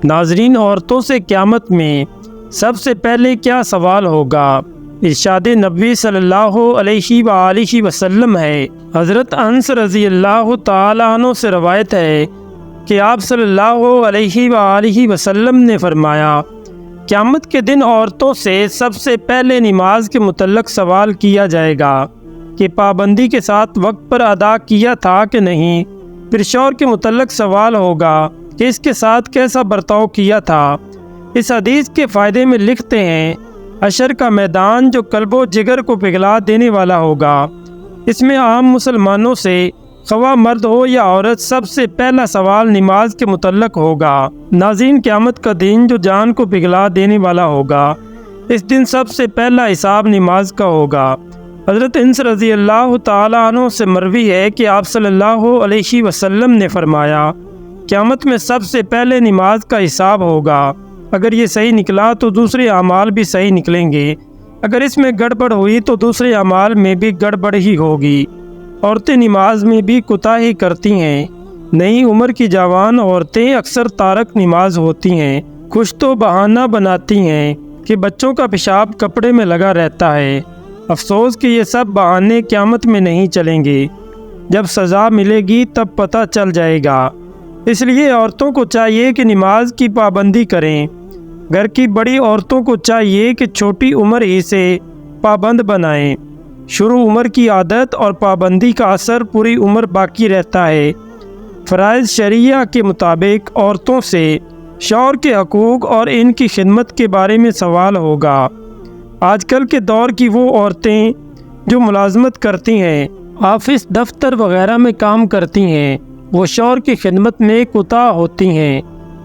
ناظرین، عورتوں سے قیامت میں سب سے پہلے کیا سوال ہوگا؟ ارشاد نبوی صلی اللہ علیہ وآلہ وسلم ہے۔ حضرت انس رضی اللہ تعالیٰ عنہ سے روایت ہے کہ آپ صلی اللہ علیہ وآلہ وسلم نے فرمایا، قیامت کے دن عورتوں سے سب سے پہلے نماز کے متعلق سوال کیا جائے گا کہ پابندی کے ساتھ وقت پر ادا کیا تھا کہ نہیں۔ پھر شوہر کے متعلق سوال ہوگا کہ اس کے ساتھ کیسا برتاؤ کیا تھا۔ اس حدیث کے فائدے میں لکھتے ہیں، حشر کا میدان جو قلب و جگر کو پگھلا دینے والا ہوگا، اس میں عام مسلمانوں سے خواہ مرد ہو یا عورت سب سے پہلا سوال نماز کے متعلق ہوگا۔ ناظرین، قیامت کا دن جو جان کو پگھلا دینے والا ہوگا، اس دن سب سے پہلا حساب نماز کا ہوگا۔ حضرت انس رضی اللہ تعالیٰ عنہ سے مروی ہے کہ آپ صلی اللہ علیہ وسلم نے فرمایا، قیامت میں سب سے پہلے نماز کا حساب ہوگا۔ اگر یہ صحیح نکلا تو دوسرے اعمال بھی صحیح نکلیں گے، اگر اس میں گڑبڑ ہوئی تو دوسرے اعمال میں بھی گڑبڑ ہی ہوگی۔ عورتیں نماز میں بھی کوتاہی کرتی ہیں۔ نئی عمر کی جوان عورتیں اکثر تارک نماز ہوتی ہیں، کچھ تو بہانہ بناتی ہیں کہ بچوں کا پیشاب کپڑے میں لگا رہتا ہے۔ افسوس کہ یہ سب بہانے قیامت میں نہیں چلیں گے، جب سزا ملے گی تب پتہ چل جائے گا۔ اس لیے عورتوں کو چاہیے کہ نماز کی پابندی کریں۔ گھر کی بڑی عورتوں کو چاہیے کہ چھوٹی عمر ہی سے پابند بنائیں۔ شروع عمر کی عادت اور پابندی کا اثر پوری عمر باقی رہتا ہے۔ فرائض شرعیہ کے مطابق عورتوں سے شوہر کے حقوق اور ان کی خدمت کے بارے میں سوال ہوگا۔ آج کل کے دور کی وہ عورتیں جو ملازمت کرتی ہیں، آفس دفتر وغیرہ میں کام کرتی ہیں، وہ شوہر کی خدمت میں کوتاہ ہوتی ہیں،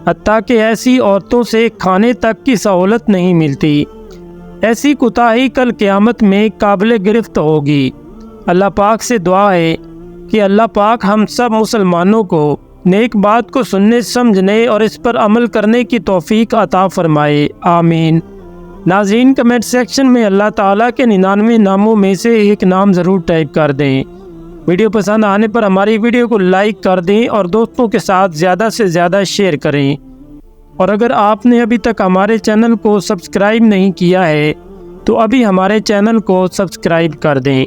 حتیٰ کہ ایسی عورتوں سے کھانے تک کی سہولت نہیں ملتی۔ ایسی کوتاہی کل قیامت میں قابل گرفت ہوگی۔ اللہ پاک سے دعا ہے کہ اللہ پاک ہم سب مسلمانوں کو نیک بات کو سننے، سمجھنے اور اس پر عمل کرنے کی توفیق عطا فرمائے، آمین۔ ناظرین، کمنٹ سیکشن میں اللہ تعالیٰ کے 99 ناموں میں سے ایک نام ضرور ٹائپ کر دیں۔ ویڈیو پسند آنے پر ہماری ویڈیو کو لائک کر دیں اور دوستوں کے ساتھ زیادہ سے زیادہ شیئر کریں۔ اور اگر آپ نے ابھی تک ہمارے چینل کو سبسکرائب نہیں کیا ہے تو ابھی ہمارے چینل کو سبسکرائب کر دیں۔